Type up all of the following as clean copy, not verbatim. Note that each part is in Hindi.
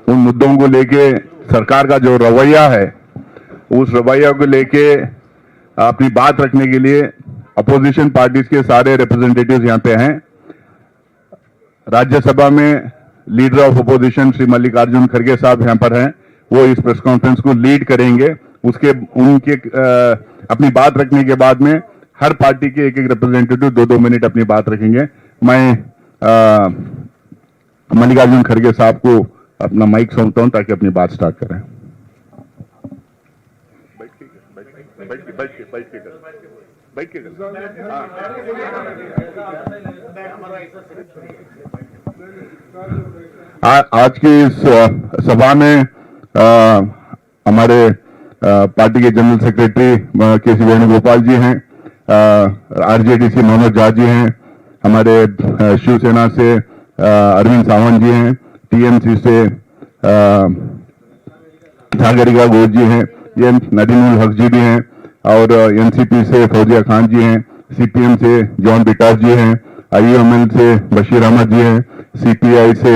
उन मुद्दों को लेके सरकार का जो रवैया है, उस रवैया को लेके अपनी बात रखने के लिए अपोजिशन पार्टीज के सारे रिप्रेजेंटेटिव्स यहाँ पे हैं। राज्यसभा में leader of opposition Shri Mallikarjun खड़गे साहब यहाँ पर हैं, वो इस प्रेस कॉन्फ्रेंस को लीड करेंगे। उनके अपनी बात रखने के बाद में हर पार्टी के एक एक रिप्रेजेंटेटिव 2-2 मिनट अपनी बात रखेंगे। मैं मल्लिकार्जुन खड़गे साहब को अपना माइक सौंपता हूं ताकि अपनी बात स्टार्ट करें। आज की इस सभा में हमारे पार्टी के जनरल सेक्रेटरी के.सी. वेणुगोपाल जी हैं, आरजेडी से मनोज झा जी हैं, हमारे शिवसेना से अरविंद सावंत जी हैं, टीएमसी से झागरिका घोष जी हैं, ये नदीमुल हक जी भी हैं, और एनसीपी से फौजिया खान जी हैं, सीपीएम से जॉन बिटास जी हैं, आईयूएमएल से बशीर अहमद जी हैं, सीपीआई से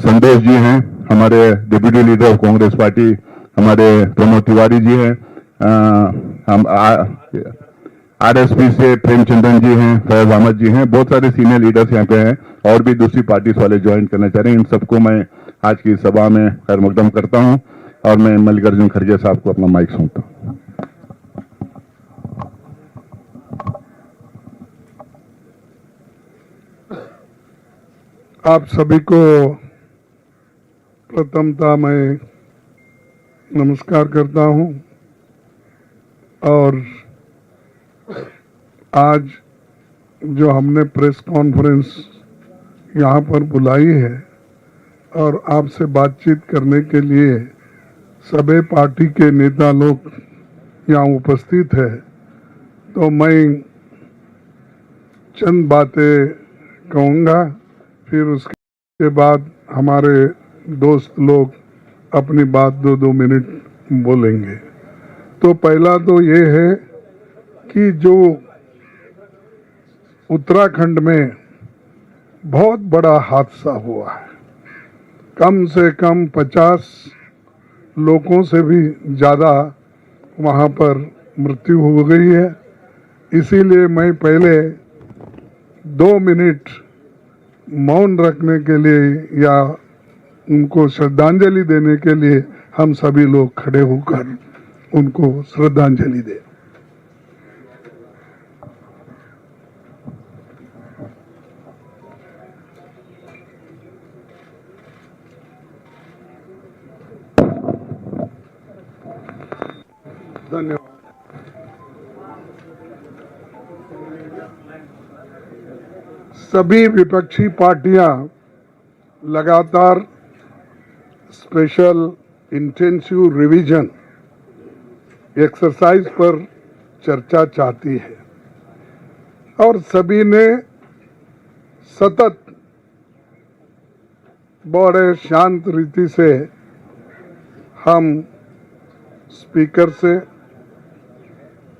संतोष जी हैं, हमारे deputy leader of Congress party हमारे प्रमोद तिवारी जी हैं, हम आरएसपी से प्रेमचंद्रन जी हैं, फैज अहमद जी हैं, बहुत सारे सीनियर लीडर्स यहाँ पे हैं और भी दूसरी पार्टीज वाले ज्वाइन करना चाह रहे हैं। इन सबको मैं आज की सभा में खैर मकदम करता हूं और मैं मल्लिकार्जुन खड़गे साहब को अपना माइक सौंपता हूं। आप सभी को प्रथमतः मैं नमस्कार करता हूं और आज जो हमने प्रेस कॉन्फ्रेंस यहाँ पर बुलाई है और आपसे बातचीत करने के लिए सभी पार्टी के नेता लोग यहाँ उपस्थित है, तो मैं चंद बातें कहूँगा, फिर उसके बाद हमारे दोस्त लोग अपनी बात 2-2 मिनट बोलेंगे। तो पहला तो ये है कि जो उत्तराखंड में बहुत बड़ा हादसा हुआ है, कम से कम 50 लोगों से भी ज़्यादा वहाँ पर मृत्यु हो गई है। इसीलिए मैं पहले 2 मिनट मौन रखने के लिए या उनको श्रद्धांजलि देने के लिए हम सभी लोग खड़े होकर उनको श्रद्धांजलि दें। धन्यवाद। सभी विपक्षी पार्टियां लगातार स्पेशल इंटेंसिव रिवीजन एक्सरसाइज पर चर्चा चाहती है और सभी ने सतत बड़े शांत रीति से हम स्पीकर से,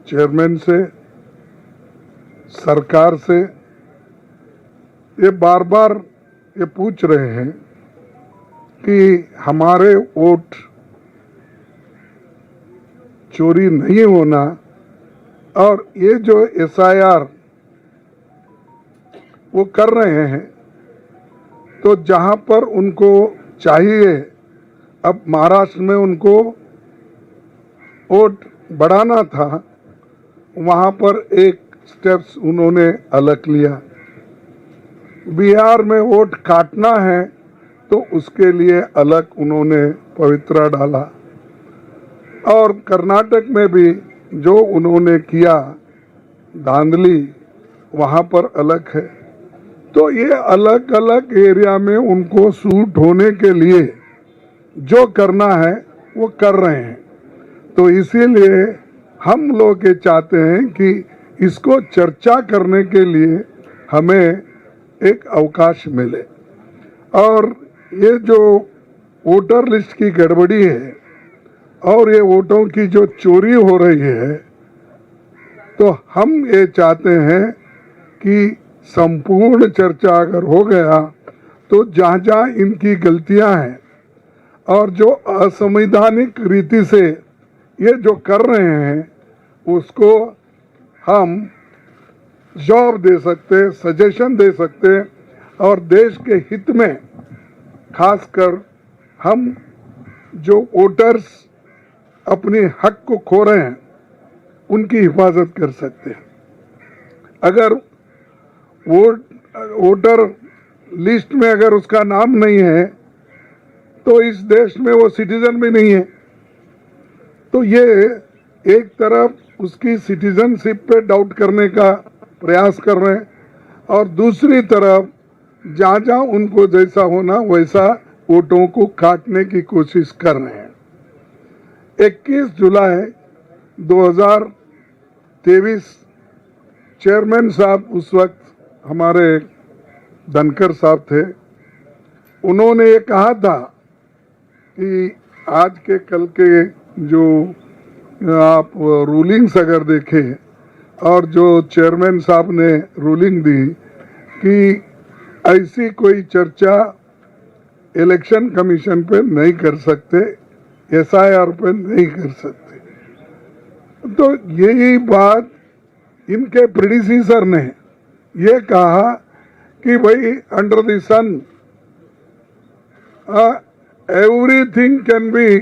चेयरमैन से, सरकार से ये बार बार ये पूछ रहे हैं कि हमारे वोट चोरी नहीं होना, और ये जो एसआईआर वो कर रहे हैं, तो जहां पर उनको चाहिए, अब महाराष्ट्र में उनको वोट बढ़ाना था, वहां पर एक स्टेप्स उन्होंने अलग लिया। बिहार में वोट काटना है तो उसके लिए अलग उन्होंने पवित्रा डाला, और कर्नाटक में भी जो उन्होंने किया धांधली वहाँ पर अलग है। तो ये अलग अलग एरिया में उनको सूट होने के लिए जो करना है वो कर रहे हैं। तो इसीलिए हम लोग ये चाहते हैं कि इसको चर्चा करने के लिए हमें एक अवकाश मिले, और ये जो वोटर लिस्ट की गड़बड़ी है और ये वोटों की जो चोरी हो रही है, तो हम ये चाहते हैं कि संपूर्ण चर्चा अगर हो गया तो जहाँ जहाँ इनकी गलतियां हैं और जो असंवैधानिक रीति से ये जो कर रहे हैं उसको हम जवाब दे सकते, सजेशन दे सकते और देश के हित में खासकर हम जो वोटर्स अपने हक को खो रहे हैं उनकी हिफाजत कर सकते हैं। अगर वोटर लिस्ट में अगर उसका नाम नहीं है तो इस देश में वो सिटीजन भी नहीं है। तो ये एक तरफ उसकी सिटीजनशिप पे डाउट करने का प्रयास कर रहे हैं और दूसरी तरफ जहाँ जहाँ उनको जैसा होना वैसा वोटों को काटने की कोशिश कर रहे हैं। 21 जुलाई 2023 चेयरमैन साहब उस वक्त हमारे धनखड़ साहब थे, उन्होंने ये कहा था कि आज के कल के जो आप रूलिंग्स अगर देखें और जो चेयरमैन साहब ने रूलिंग दी कि ऐसी कोई चर्चा इलेक्शन कमीशन पे नहीं कर सकते, एसआईआर पे नहीं कर सकते। तो यही बात इनके प्रेडिसेसर ने ये कहा कि भाई under the sun everything can be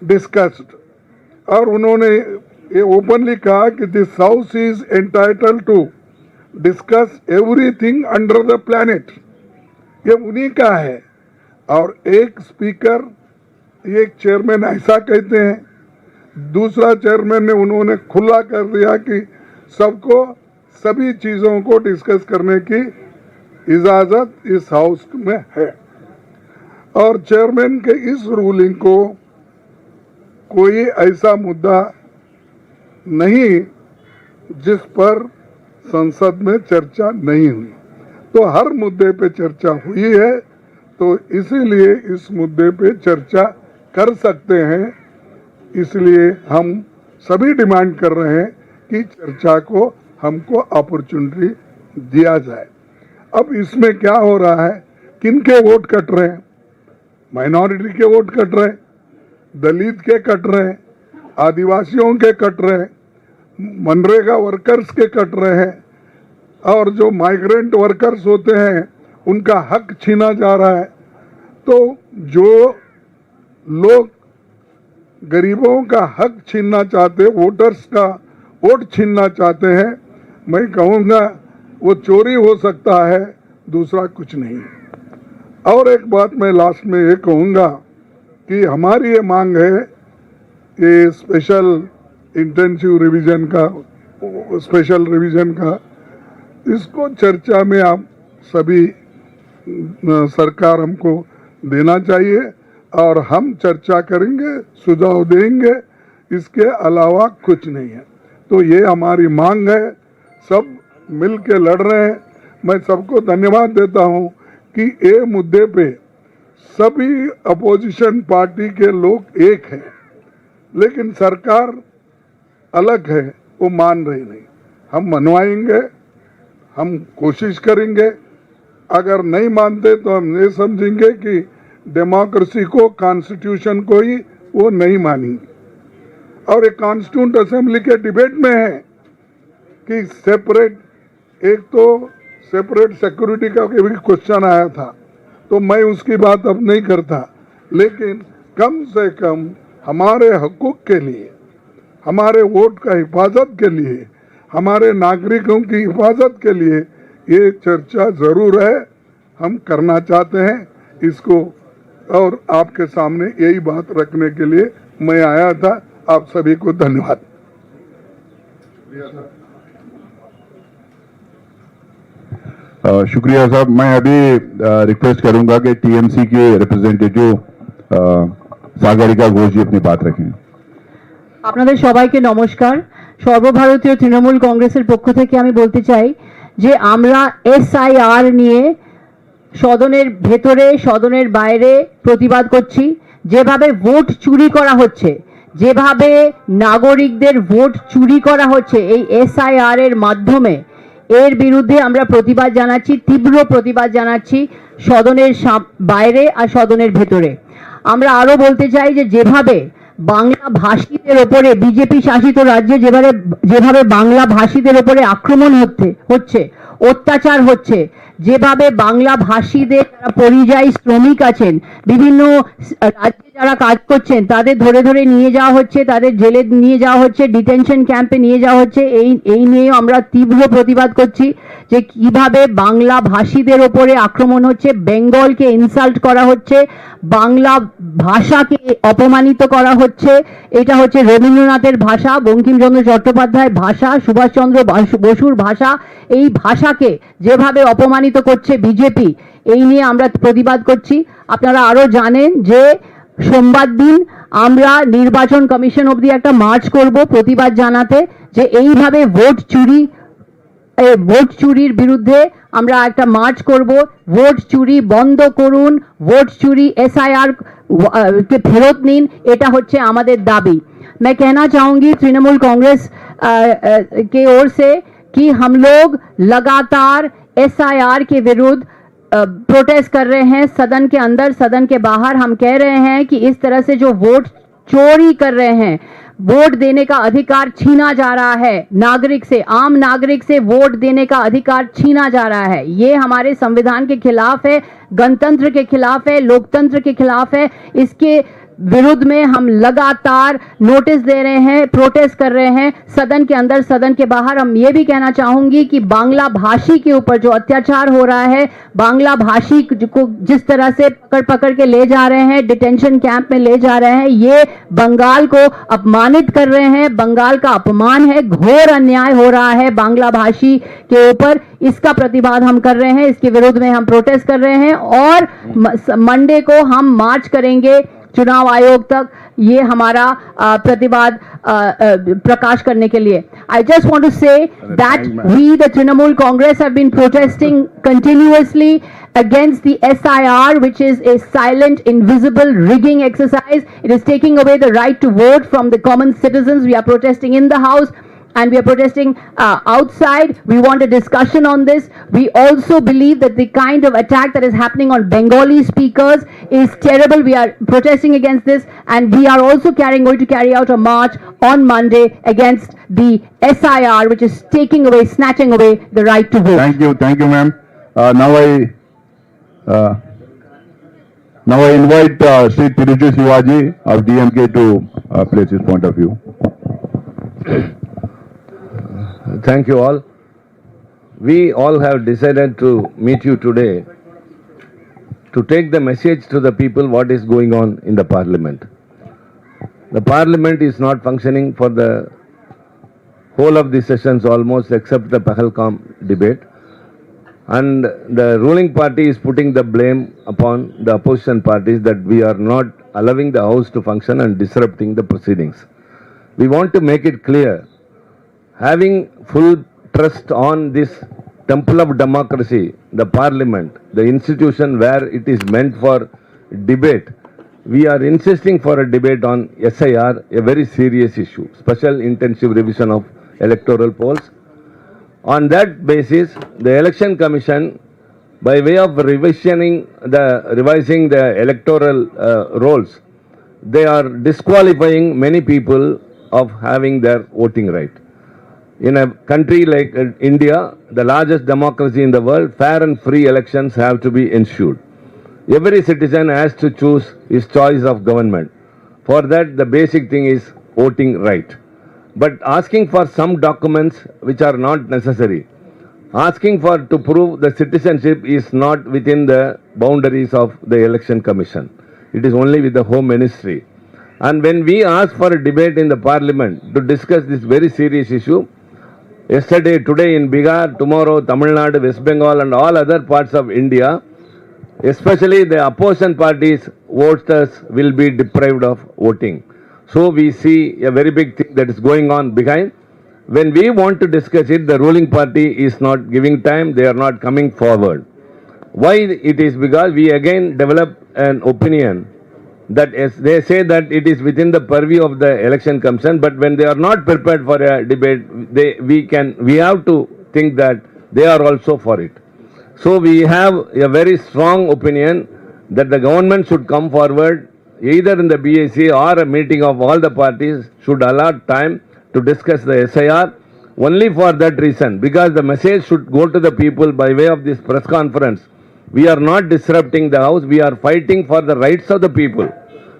discussed, और उन्होंने ये ओपनली कहा कि this house is entitled to discuss everything under the planet. ये उन्हीं का है। और एक स्पीकर, एक चेयरमैन ऐसा कहते हैं, दूसरा चेयरमैन ने उन्होंने खुला कर दिया कि सबको सभी चीज़ों को डिस्कस करने की इजाज़त इस हाउस में है। और चेयरमैन के इस रूलिंग को कोई ऐसा मुद्दा नहीं जिस पर संसद में चर्चा नहीं हुई, तो हर मुद्दे पे चर्चा हुई है। तो इसीलिए इस मुद्दे पे चर्चा कर सकते हैं। इसलिए हम सभी डिमांड कर रहे हैं कि चर्चा को हमको अपॉर्चुनिटी दिया जाए। अब इसमें क्या हो रहा है, किनके वोट कट रहे हैं? माइनॉरिटी के वोट कट रहे हैं, दलित के कट रहे हैं, आदिवासियों के कट रहे हैं, मनरेगा वर्कर्स के कट रहे हैं, और जो माइग्रेंट वर्कर्स होते हैं उनका हक छीना जा रहा है। तो जो लोग गरीबों का हक छीनना चाहते, वोटर्स का वोट छीनना चाहते हैं, मैं कहूँगा वो चोरी हो सकता है, दूसरा कुछ नहीं। और एक बात मैं लास्ट में ये कहूँगा कि हमारी ये मांग है, ये स्पेशल इंटेंसिव रिवीजन का, स्पेशल रिवीजन का, इसको चर्चा में आप सभी सरकार हमको देना चाहिए और हम चर्चा करेंगे, सुझाव देंगे, इसके अलावा कुछ नहीं है। तो ये हमारी मांग है, सब मिल के लड़ रहे हैं। मैं सबको धन्यवाद देता हूँ कि ये मुद्दे पे सभी अपोजिशन पार्टी के लोग एक हैं, लेकिन सरकार अलग है, वो मान रही नहीं। हम मनवाएंगे, हम कोशिश करेंगे, अगर नहीं मानते तो हम ये समझेंगे कि डेमोक्रेसी को, कॉन्स्टिट्यूशन को ही वो नहीं मानेंगे। और एक कॉन्स्टिट्यूंट असेंबली के डिबेट में है कि सेपरेट, एक तो सेपरेट सिक्योरिटी का भी क्वेश्चन आया था, तो मैं उसकी बात अब नहीं करता, लेकिन कम से कम हमारे हकूक़ के लिए, हमारे वोट का हिफाजत के लिए, हमारे नागरिकों की हिफाजत के लिए ये चर्चा ज़रूर है। हम करना चाहते हैं इसको, और आपके सामने यही बात रखने के लिए मैं आया था। आप सभी को धन्यवाद। शुक्रिया साहब। मैं अभी रिक्वेस्ट करूंगा कि टीएमसी के रिप्रेजेंटेटिव सागरिका घोष जी अपनी बात रखें। আপনাদের সবাইকে নমস্কার। সর্বভারতীয় তৃণমূল কংগ্রেসের পক্ষ থেকে আমি বলতে চাই যে আমরা এসআইআর নিয়ে সদনের ভেতরে, সদনের বাইরে প্রতিবাদ করছি। যেভাবে ভোট চুরি করা হচ্ছে, যেভাবে নাগরিকদের ভোট চুরি করা হচ্ছে এই এসআইআর এর মাধ্যমে, এর বিরুদ্ধে আমরা প্রতিবাদ জানাচ্ছি, তীব্র প্রতিবাদ জানাচ্ছি সদনের বাইরে আর সদনের ভেতরে। আমরা আরো বলতে চাই যে যেভাবে বাংলা ভাষীদের ওপরে বিজেপি শাসিত রাজ্যে যেভাবে বাংলা ভাষীদের ওপরে আক্রমণ হচ্ছে অত্যাচার হচ্ছে, যেভাবে বাংলা ভাষীদের যারা পরিযায়ী শ্রমিক আছেন বিভিন্ন রাজ্যে যারা কাজ করছেন তাদের ধরে ধরে নিয়ে যাওয়া হচ্ছে, তাদের জেলে নিয়ে যাওয়া হচ্ছে, ডিটেনশন ক্যাম্পে নিয়ে যাওয়া হচ্ছে, এই নিয়ে আমরা তীব্র প্রতিবাদ করছি যে কিভাবে বাংলা ভাষীদের ওপরে আক্রমণ হচ্ছে, বেঙ্গলকে ইনসাল্ট করা হচ্ছে, বাংলা ভাষাকে অপমানিত করা হচ্ছে। এটা হচ্ছে রবীন্দ্রনাথের ভাষা, বঙ্কিমচন্দ্র চট্টোপাধ্যায়ের ভাষা, সুভাষচন্দ্র বসুর ভাষা। এই ভাষাকে যেভাবে অপমানিত করছে বিজেপি, এই নিয়ে আমরা প্রতিবাদ করছি। আপনারা আরো জানেন যে সোমবার দিন আমরা নির্বাচন কমিশন অবধি একটা মার্চ করব প্রতিবাদ জানাতে যে এইভাবে ভোট চুরির বিরুদ্ধে আমরা একটা মার্চ করব। ভোট চুরি বন্ধ করুন, ভোট চুরি SIR के फेरत नीन, এটা হচ্ছে আমাদের দাবি। मैं कहना चाहूंगी तृणमूल कांग्रेस के ओर से कि हम लोग लगातार SIR के विरुद्ध प्रोटेस्ट कर रहे हैं, सदन के अंदर सदन के बाहर। हम कह रहे हैं कि इस तरह से जो वोट चोरी कर रहे हैं, वोट देने का अधिकार छीना जा रहा है नागरिक से, आम नागरिक से वोट देने का अधिकार छीना जा रहा है। ये हमारे संविधान के खिलाफ है, गणतंत्र के खिलाफ है, लोकतंत्र के खिलाफ है। इसके विरुद्ध में हम लगातार नोटिस दे रहे हैं, प्रोटेस्ट कर रहे हैं सदन के अंदर सदन के बाहर। हम ये भी कहना चाहूंगी कि बांग्ला भाषी के ऊपर जो अत्याचार हो रहा है, बांग्ला भाषी को जिस तरह से पकड़ पकड़ के ले जा रहे हैं, डिटेंशन कैंप में ले जा रहे हैं, ये बंगाल को अपमानित कर रहे हैं, बंगाल का अपमान है, घोर अन्याय हो रहा है बांग्ला भाषी के ऊपर। इसका प्रतिवाद हम कर रहे हैं, इसके विरुद्ध में हम प्रोटेस्ट कर रहे हैं और मंडे को हम मार्च करेंगे चुनाव आयोग तक, ये हमारा प्रतिवाद प्रकाश करने के लिए। I just want to say that we, the Trinamool Congress, have been protesting continuously against the SIR, which is a silent, invisible rigging exercise. It is taking away the right to vote from the common citizens. We are protesting in the House and we are protesting outside. We want a discussion on this. We also believe that the kind of attack that is happening on Bengali speakers is terrible. We are protesting against this, and we are also going to carry out a march on Monday against the SIR, which is snatching away the right to vote. Thank you, ma'am. Now I invite Sri Tiruchi Shivaji of DMK to place his point of view. Thank you all. We all have decided to meet you today to take the message to the people what is going on in the parliament. The parliament is not functioning for the whole of the sessions almost except the Pahalgam debate, and the ruling party is putting the blame upon the opposition parties that we are not allowing the house to function and disrupting the proceedings. We want to make it clear, having full trust on this temple of democracy, the parliament, the institution where it is meant for debate, we are insisting for a debate on SIR, a very serious issue, special intensive revision of electoral polls. On that basis, the Election Commission, by way of revising the electoral rolls, they are disqualifying many people of having their voting right. In a country like India, the largest democracy in the world, fair and free elections have to be ensured. Every citizen has to choose his choice of government. For that, the basic thing is voting right. But asking for some documents which are not necessary, asking for to prove the citizenship is not within the boundaries of the Election Commission. It is only with the Home Ministry. And when we ask for a debate in the parliament to discuss this very serious issue, yesterday, today in Bihar, tomorrow Tamil Nadu, West Bengal and all other parts of India, especially the opposition parties, voters will be deprived of voting. So we see a very big thing that is going on behind. When we want to discuss it, the ruling party is not giving time, they are not coming forward. Why it is? Because we again develop an opinion that as they say that it is within the purview of the Election Commission, but when they are not prepared for a debate, we have to think that they are also for it. So we have a very strong opinion that the government should come forward either in the BAC or a meeting of all the parties, should allot time to discuss the SIR only for that reason, because the message should go to the people by way of this press conference. We are not disrupting the house, we are fighting for the rights of the people,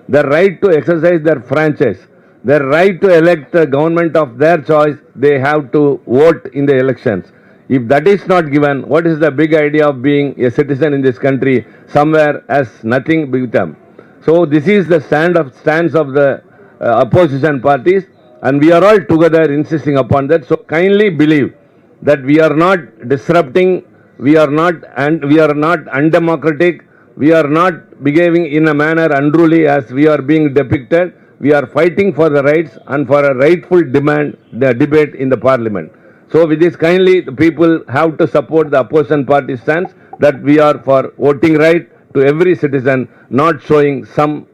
their right to exercise their franchise, their right to elect the government of their choice. They have to vote in the elections. If that is not given, what is the big idea of being a citizen in this country somewhere as nothing with them? So this is the stance of the opposition parties, and we are all together insisting upon that. So kindly believe that we are not disrupting, we are not undemocratic, we are not behaving in a manner unruly as we are being depicted. We are fighting for the rights and for a rightful demand, the debate in the parliament. So with this, kindly the people have to support the opposition party stance that we are for voting right to every citizen, not showing some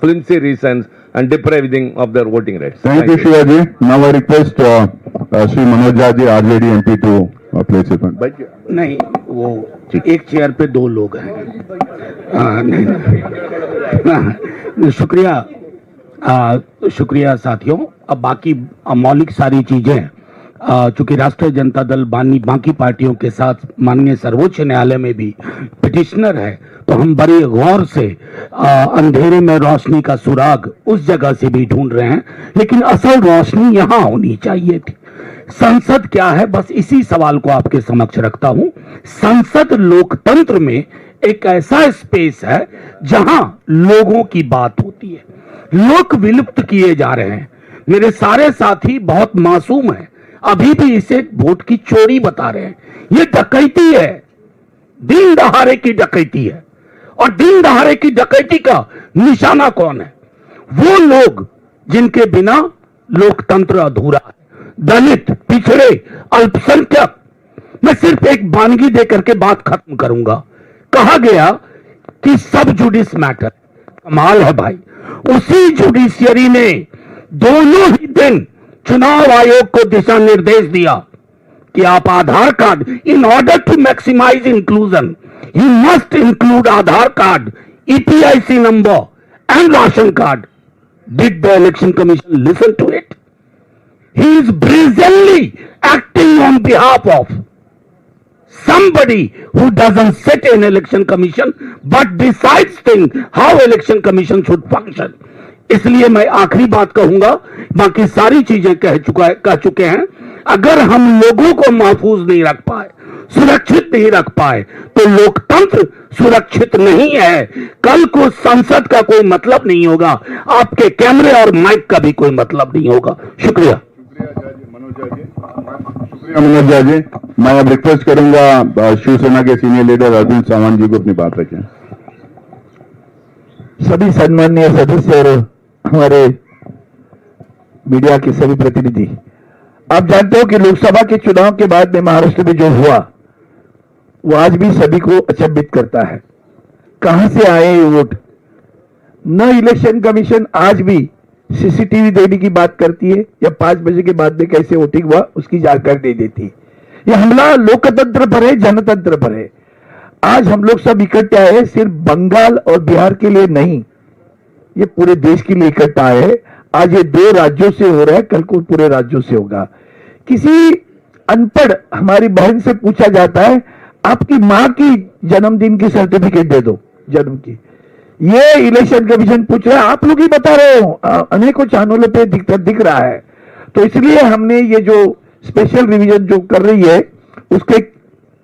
flimsy reasons and depriving of their voting rights. Thank you, Shivaji. Now I request Sri Manoj Jha, RJD MP to place his hand. नहीं, वो एक चेयर पे दो लोग हैं। नहीं, शुक्रिया साथियों। अब बाकी मौलिक सारी चीजें चूंकि राष्ट्रीय जनता दल बाकी पार्टियों के साथ माननीय सर्वोच्च न्यायालय में भी पिटिशनर है, तो हम बड़े गौर से अंधेरे में रोशनी का सुराग उस जगह से भी ढूंढ रहे हैं, लेकिन असल रोशनी यहाँ होनी चाहिए थी। संसद क्या है, बस इसी सवाल को आपके समक्ष रखता हूं। संसद लोकतंत्र में एक ऐसा स्पेस है जहां लोगों की बात होती है। लोग विलुप्त किए जा रहे हैं। मेरे सारे साथी बहुत मासूम हैं, अभी भी इसे वोट की चोरी बता रहे हैं। ये डकैती है, दिन दहाड़े की डकैती है। और दिन दहाड़े की डकैती का निशाना कौन है? वो लोग जिनके बिना लोकतंत्र अधूरा है। दलित, पिछड़े, अल्पसंख्यक। मैं सिर्फ एक वानगी देकर के बात खत्म करूंगा। कहा गया कि सब जुडिस मैटर। कमाल है भाई, उसी जुडिशियरी ने दोनों ही दिन चुनाव आयोग को दिशा निर्देश दिया कि आप Aadhaar card, in order to maximise inclusion, you must include Aadhaar card, EPIC number and ration card. Did the Election Commission listen to it? He is brazenly acting on behalf of somebody who doesn't sit in election commission but decides things how election commission should function. इसलिए मैं आखिरी बात कहूंगा, बाकी सारी चीजें कह चुके हैं। अगर हम लोगों को महफूज नहीं रख पाए, सुरक्षित नहीं रख पाए, तो लोकतंत्र सुरक्षित नहीं है। कल को संसद का कोई मतलब नहीं होगा, आपके कैमरे और माइक का भी कोई मतलब नहीं होगा। शुक्रिया। मनोज झा जी, मैं अब रिक्वेस्ट करूंगा शिवसेना के सीनियर लीडर अरविंद सावंत जी को अपनी बात रखें। सभी सम्माननीय सदस्य और हमारे मीडिया के सभी प्रतिनिधि, आप जानते हो कि लोकसभा के चुनाव के बाद में महाराष्ट्र में जो हुआ वो आज भी सभी को अचंभित करता है। कहां से आए ये वोट? न इलेक्शन कमीशन आज भी सीसीटीवी देने की बात करती है या 5 बजे के बाद में कैसे वोटिंग हुआ उसकी जानकारी नहीं देती। ये हमला लोकतंत्र पर है, जनतंत्र पर है। आज हम लोग सब इकट्ठे आए हैं, सिर्फ बंगाल और बिहार के लिए नहीं, ये पूरे देश के लिए इकट्ठा है। आज ये 2 राज्यों से हो रहा है, कल को पूरे राज्यों से होगा। किसी अनपढ़ हमारी बहन से पूछा जाता है, आपकी मां की जन्मदिन की सर्टिफिकेट दे दो, जन्म की। ये इलेक्शन कमीशन पूछ रहा है, आप लोग ही बता रहे हो, अनेकों चैनलों पे दिख रहा है। तो इसलिए हमने ये जो स्पेशल रिवीजन जो कर रही है उसके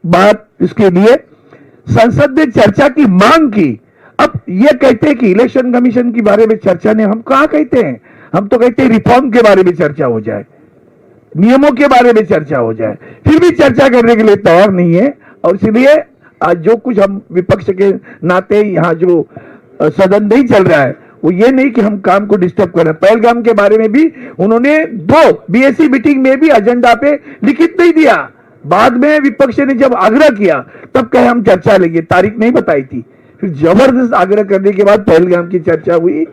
बाद इसके लिए संसद ने चर्चा की मांग की। अब ये कहते हैं कि इलेक्शन कमीशन के बारे में चर्चा ने, हम कहा कहते हैं, हम तो कहते हैं रिफॉर्म के बारे में चर्चा हो जाए, नियमों के बारे में चर्चा हो जाए। फिर भी चर्चा करने के लिए तैयार नहीं है। और इसलिए आज जो कुछ हम विपक्ष के नाते यहाँ जो सदन नहीं चल रहा है वो ये नहीं कि हम काम को डिस्टर्ब कर रहे हैं। पहलगाम के बारे में भी उन्होंने 2 BAC मीटिंग में भी एजेंडा पे लिखित नहीं दिया। बाद में विपक्ष ने जब आग्रह किया तब कहे हम चर्चा लेंगे, तारीख नहीं बताई थी। फिर जबरदस्त आग्रह करने के बाद पहलगाम की चर्चा हुई।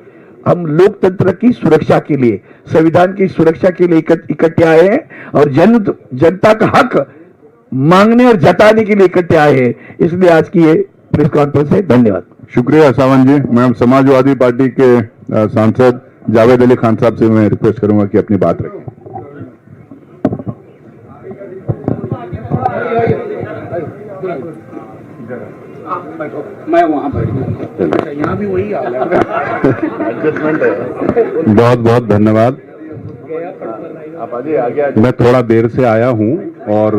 हम लोकतंत्र की सुरक्षा के लिए, संविधान की सुरक्षा के लिए इकट्ठे आए हैं और जनता का हक मांगने और जताने के लिए इकट्ठे आए हैं। इसलिए आज की ये प्रेस कॉन्फ्रेंस है। धन्यवाद। शुक्रिया सावन जी। मैं समाजवादी पार्टी के सांसद जावेद अली खान साहब से मैं रिक्वेस्ट करूंगा कि अपनी बात रखें। मैं वहां बैठ यहाँ भी वही हाल है। बहुत बहुत धन्यवाद। मैं थोड़ा देर से आया हूं और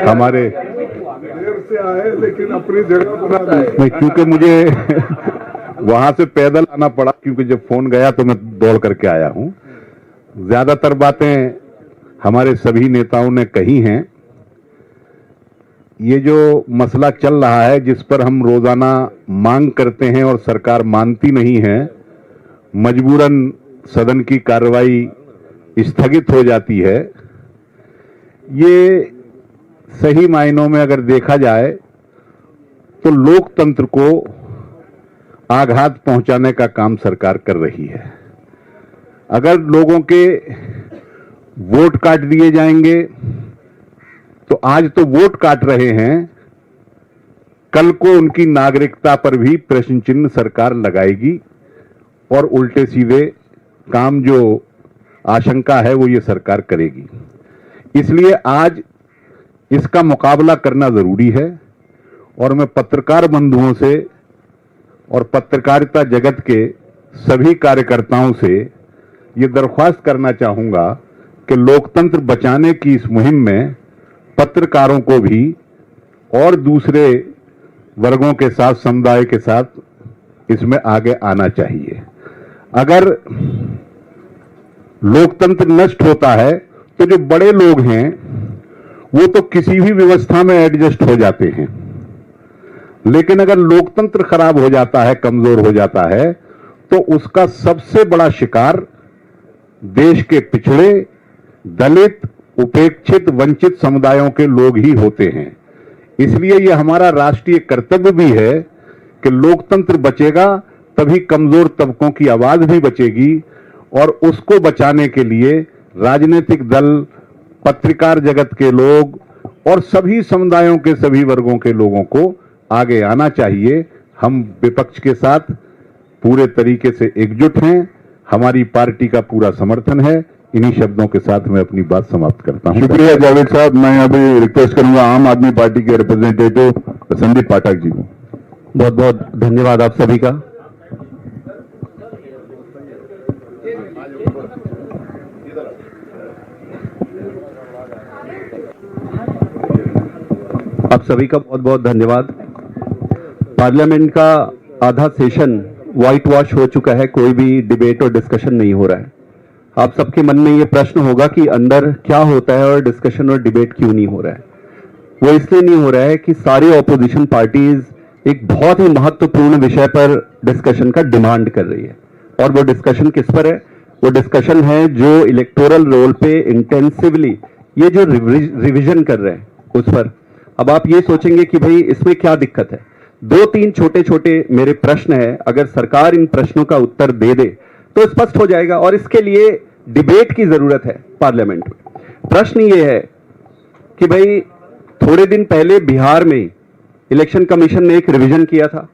हमारे देर से आए लेकिन अपनी जगह बना दी। नहीं, क्योंकि मुझे वहां से पैदल आना पड़ा, क्योंकि जब फोन गया तो मैं दौड़ करके आया हूं। ज्यादातर बातें हमारे सभी नेताओं ने कही हैं। ये जो मसला चल रहा है, जिस पर हम रोजाना मांग करते हैं और सरकार मानती नहीं है, मजबूरन सदन की कार्रवाई स्थगित हो जाती है, ये सही मायनों में अगर देखा जाए तो लोकतंत्र को आघात पहुंचाने का काम सरकार कर रही है। अगर लोगों के वोट काट दिए जाएंगे तो आज तो वोट काट रहे हैं, कल को उनकी नागरिकता पर भी प्रश्न चिन्ह सरकार लगाएगी और उल्टे सीधे काम जो आशंका है वो ये सरकार करेगी। इसलिए आज इसका मुकाबला करना जरूरी है और मैं पत्रकार बंधुओं से और पत्रकारिता जगत के सभी कार्यकर्ताओं से ये दरख्वास्त करना चाहूंगा कि लोकतंत्र बचाने की इस मुहिम में पत्रकारों को भी और दूसरे वर्गों के साथ, समुदाय के साथ इसमें आगे आना चाहिए। अगर लोकतंत्र नष्ट होता है तो जो बड़े लोग हैं वो तो किसी भी व्यवस्था में एडजस्ट हो जाते हैं, लेकिन अगर लोकतंत्र खराब हो जाता है, कमजोर हो जाता है, तो उसका सबसे बड़ा शिकार देश के पिछड़े, दलित, उपेक्षित, वंचित समुदायों के लोग ही होते हैं। इसलिए यह हमारा राष्ट्रीय कर्तव्य भी है कि लोकतंत्र बचेगा तभी कमजोर तबकों की आवाज भी बचेगी, और उसको बचाने के लिए राजनीतिक दल, पत्रकार जगत के लोग और सभी समुदायों के सभी वर्गों के लोगों को आगे आना चाहिए। हम विपक्ष के साथ पूरे तरीके से एकजुट हैं, हमारी पार्टी का पूरा समर्थन है। इन्हीं शब्दों के साथ मैं अपनी बात समाप्त करता हूं। शुक्रिया जावेद साहब। मैं अभी रिक्वेस्ट करूंगा आम आदमी पार्टी के रिप्रेजेंटेटिव संदीप पाठक जी को। बहुत बहुत धन्यवाद आप सभी का। आप सभी का बहुत बहुत धन्यवाद। पार्लियामेंट का आधा सेशन व्हाइट वॉश हो चुका है, कोई भी डिबेट और डिस्कशन नहीं हो रहा है। आप सबके मन में ये प्रश्न होगा कि अंदर क्या होता है और डिस्कशन और डिबेट क्यों नहीं हो रहा है। वो इसलिए नहीं हो रहा है कि सारी ऑपोजिशन पार्टीज एक बहुत ही महत्वपूर्ण विषय पर डिस्कशन का डिमांड कर रही है, और वो डिस्कशन किस पर है? वो डिस्कशन है जो इलेक्टोरल रोल पे इंटेंसिवली ये जो रिवीजन कर रहे हैं उस पर। अब आप ये सोचेंगे कि भाई इसमें क्या दिक्कत है। 2-3 छोटे छोटे मेरे प्रश्न है, अगर सरकार इन प्रश्नों का उत्तर दे दे तो स्पष्ट हो जाएगा, और इसके लिए डिबेट की जरूरत है पार्लियामेंट में। प्रश्न ये है कि भाई थोड़े दिन पहले बिहार में इलेक्शन कमीशन ने एक रिवीजन किया था,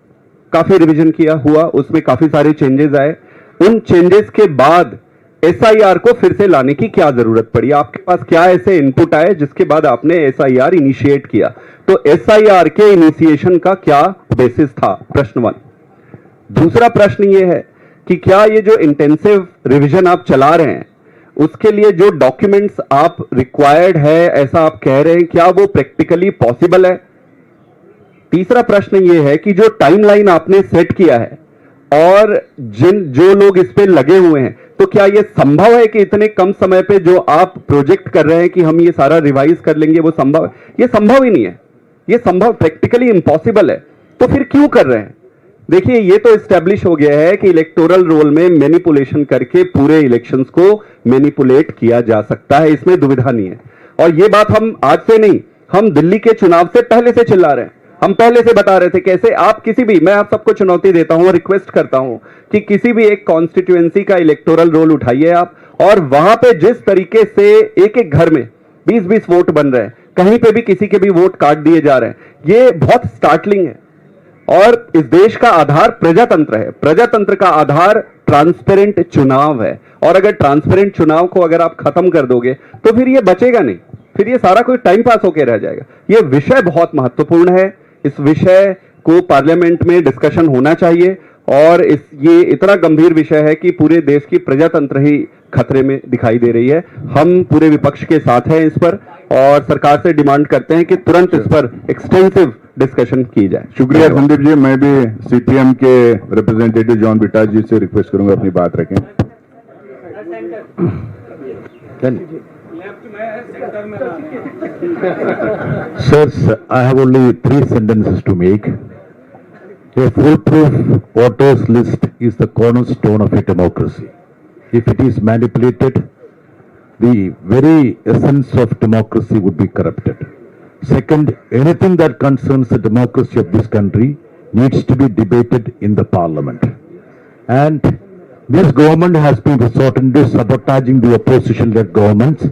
काफी रिवीजन किया हुआ, उसमें काफी सारे चेंजेस आए। उन चेंजेस के बाद एसआईआर को फिर से लाने की क्या जरूरत पड़ी? आपके पास क्या ऐसे इनपुट आए जिसके बाद आपने एसआईआर इनिशिएट किया? तो एसआईआर के इनिशिएशन का क्या बेसिस था? प्रश्न 1। दूसरा प्रश्न ये है कि क्या ये जो इंटेंसिव रिवीजन आप चला रहे हैं उसके लिए जो डॉक्यूमेंट्स आप रिक्वायर्ड है ऐसा आप कह रहे हैं, क्या वो प्रैक्टिकली पॉसिबल है? तीसरा प्रश्न ये है कि जो टाइमलाइन आपने सेट किया है और जो लोग इस पे लगे हुए हैं, तो क्या ये संभव है कि इतने कम समय पे जो आप प्रोजेक्ट कर रहे हैं कि हम ये सारा रिवाइज कर लेंगे, वो संभव है? ये संभव ही नहीं है, ये संभव प्रैक्टिकली इम्पॉसिबल है। तो फिर क्यों कर रहे हैं? देखिए, ये तो एस्टेब्लिश हो गया है कि इलेक्टोरल रोल में मैनिपुलेशन करके पूरे इलेक्शंस को मैनिपुलेट किया जा सकता है, इसमें दुविधा नहीं है। और ये बात हम आज से नहीं, हम दिल्ली के चुनाव से पहले से चिल्ला रहे हैं। हम पहले से बता रहे थे कैसे आप किसी भी, मैं आप सबको चुनौती देता हूं और रिक्वेस्ट करता हूं कि किसी भी एक कॉन्स्टिट्यूएंसी का इलेक्टोरल रोल उठाइए आप, और वहां पे जिस तरीके से एक एक घर में 20-20 वोट बन रहे हैं, कहीं पे भी किसी के भी वोट काट दिए जा रहे हैं, ये बहुत स्टार्टलिंग है। और इस देश का आधार प्रजातंत्र है। प्रजातंत्र का आधार ट्रांसपेरेंट चुनाव है, और अगर ट्रांसपेरेंट चुनाव को अगर आप खत्म कर दोगे तो फिर ये बचेगा नहीं, फिर ये सारा कोई टाइम पास होकर रह जाएगा। ये विषय बहुत महत्वपूर्ण है, इस विषय को पार्लियामेंट में डिस्कशन होना चाहिए, और ये इतना गंभीर विषय है कि पूरे देश की प्रजातंत्र ही खतरे में दिखाई दे रही है। हम पूरे विपक्ष के साथ हैं इस पर, और सरकार से डिमांड करते हैं कि तुरंत इस पर एक्सटेंसिव डिस्कशन की जाए। शुक्रिया संदीप जी। मैं भी सीपीएम के रिप्रेजेंटेटिव जॉन बिटास जी से रिक्वेस्ट करूंगा अपनी बात रखें। Sirs, I have only 3 sentences to make. A foolproof voters list is the cornerstone of a democracy. If it is manipulated, the very essence of democracy would be corrupted. Second, anything that concerns the democracy of this country needs to be debated in the parliament. And this government has been resorting to sabotaging the opposition-led governments.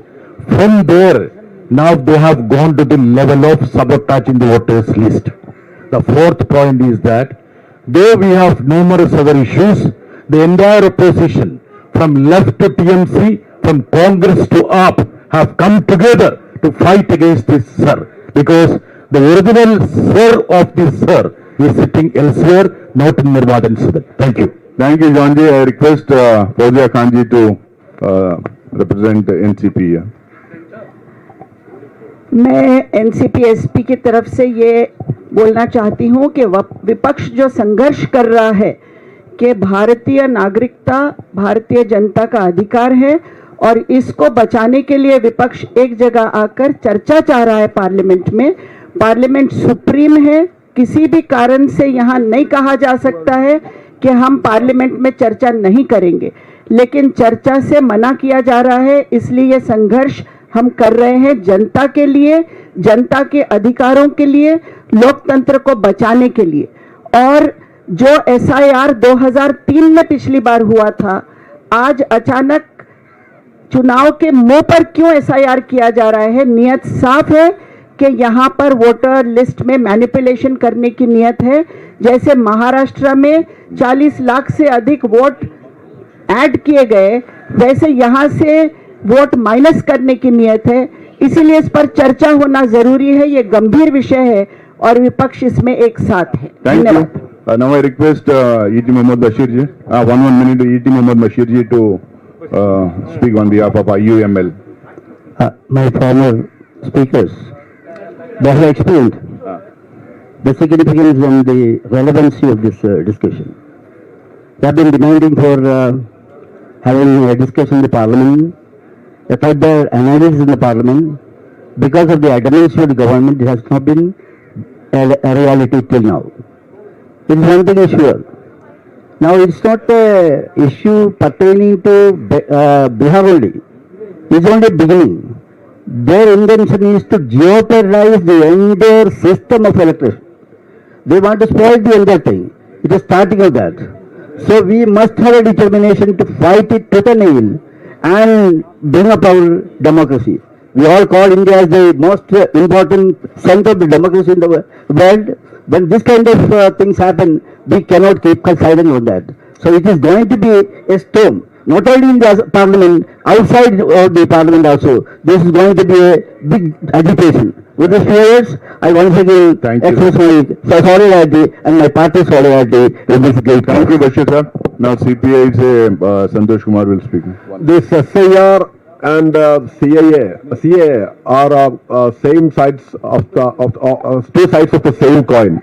From there, now they have gone to the level of sabotaging the voters list. The fourth point is that though we have numerous other issues, the entire opposition from left to TMC, from Congress to AAP have come together to fight against this sir, because the original sir of this sir is sitting elsewhere, not in Nirwadan Sudan. Thank you. Thank you, John ji. I request Fauzia Khan ji to represent NCP here. मैं एनसीपी एसपी की तरफ से ये बोलना चाहती हूँ कि विपक्ष जो संघर्ष कर रहा है कि भारतीय नागरिकता भारतीय जनता का अधिकार है, और इसको बचाने के लिए विपक्ष एक जगह आकर चर्चा चाह रहा है पार्लियामेंट में। पार्लियामेंट सुप्रीम है, किसी भी कारण से यहाँ नहीं कहा जा सकता है कि हम पार्लियामेंट में चर्चा नहीं करेंगे, लेकिन चर्चा से मना किया जा रहा है। इसलिए ये संघर्ष हम कर रहे हैं जनता के लिए, जनता के अधिकारों के लिए, लोकतंत्र को बचाने के लिए। और जो एसआईआर 2003 में पिछली बार हुआ था, आज अचानक चुनाव के मुंह पर क्यों एसआईआर किया जा रहा है? नियत साफ है कि यहाँ पर वोटर लिस्ट में मैनिपुलेशन करने की नियत है। जैसे महाराष्ट्र में 40 लाख से अधिक वोट ऐड किए गए, वैसे यहाँ से वोट माइनस करने की नियत है। इसीलिए इस पर चर्चा होना जरूरी है, ये गंभीर विषय है और विपक्ष इसमें एक साथ है। Thank you. धन्यवाद। Now I request E.T. Mohammad Bashir ji. One minute to E.T. Mohammad Bashir ji to speak on behalf of IUML. My former speakers, they have explained the significance and the relevancy of this discussion. They have been demanding for having a discussion in the parliament, a further analysis in the parliament. Because of the adamantly of the government, it has not been a reality till now. It is one thing is sure. Now it's not a issue pertaining to Bihar only. It's only beginning. Their intention is to jeopardize the entire system of electricity. They want to spoil the entire thing. It is starting of that. So we must have a determination to fight it to the nail and bring up our democracy. We all call India as the most important center of the democracy in the world. When this kind of things happen, we cannot keep silent on that. So it is going to be a storm, not only in the parliament, outside of the parliament also. This is going to be a big agitation. With the viewers, I once again Thank you. express my solidarity and my party's solidarity with this great cause. Thank you, Bashir sir. Now CPI से Santosh Kumar will speak. This SIR and CA are same sides of the two sides of the same coin.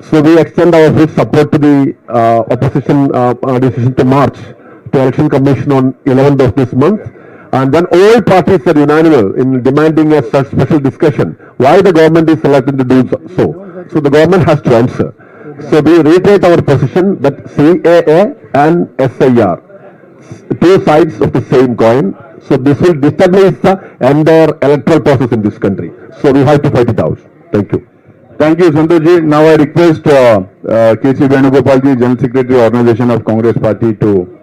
So we extend our full support to the opposition decision to march to Election Commission on 11th of this month. And then all parties are unanimous in demanding a such special discussion. Why the government is selected to do so? So the government has to answer. So we reiterate our position that CAA and SIR, two sides of the same coin. So this will destabilize the entire electoral process in this country. So we have to fight it out. Thank you. Thank you, Santosh ji. Now I request K.C. Venugopal ji, General Secretary, Organization of Congress Party, to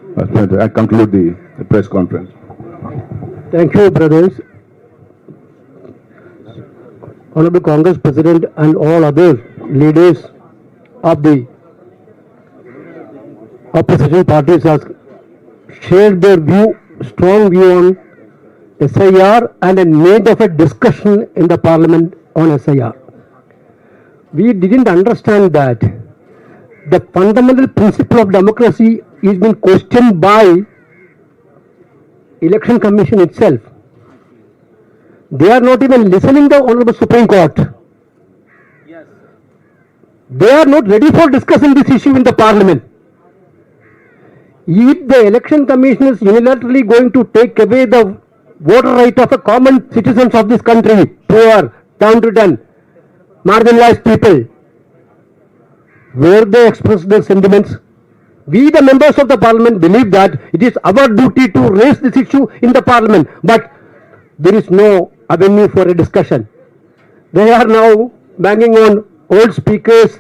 conclude the press conference. Thank you, brothers. Honorable Congress President and all other leaders of the opposition parties has shared their view, strong view on SIR and a need of a discussion in the parliament on SIR. We didn't understand that the fundamental principle of democracy is being questioned by Election Commission itself. They are not even listening to the Honorable Supreme Court. They are not ready for discussing this issue in the parliament. If the Election Commission is unilaterally going to take away the voter right of a common citizens of this country, poor, downtrodden, marginalized people, where they express their sentiments, we the members of the parliament believe that it is our duty to raise this issue in the parliament, but there is no avenue for a discussion. They are now banging on old speakers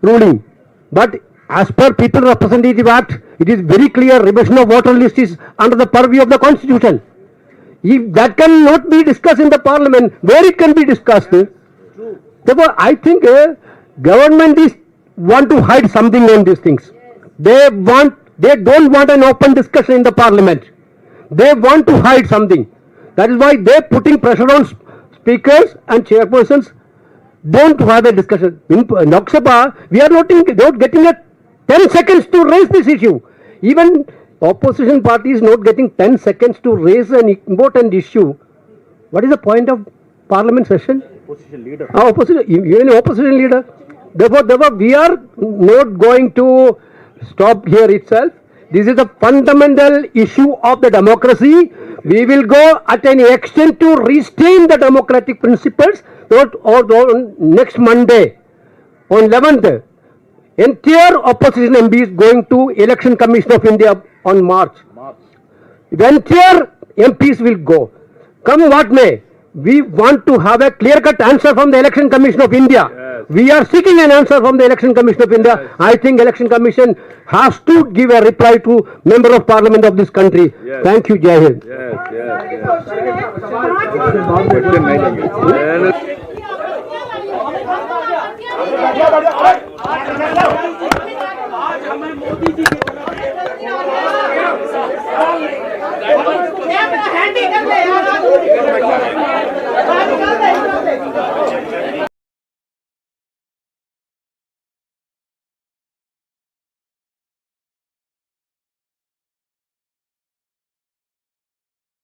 ruling, but as per People Representative Act, it is very clear revision of voter list is under the purview of the Constitution. If that cannot be discussed in the parliament, where it can be discussed? Therefore, I think government is want to hide something on these things. They don't want an open discussion in the parliament. They want to hide something. That is why they are putting pressure on speakers and chairpersons. Don't have a discussion. In Lok Sabha, we are not getting a 10 seconds to raise this issue. Even opposition party is not getting 10 seconds to raise an important issue. What is the point of parliament session? Opposition leader. Even opposition leader. Therefore, we are not going to stop here itself. This is a fundamental issue of the democracy. We will go at any extent to restrain the democratic principles. Or next Monday, on 11th, entire opposition MP is going to Election Commission of India on March. The entire MPs will go. Come what may, we want to have a clear-cut answer from the Election Commission of India. Yes. We are seeking an answer from the Election Commission of India. Yes. I think Election Commission has to give a reply to Member of Parliament of this country. Yes. Thank you, Jai Hind. Handy कर ले यार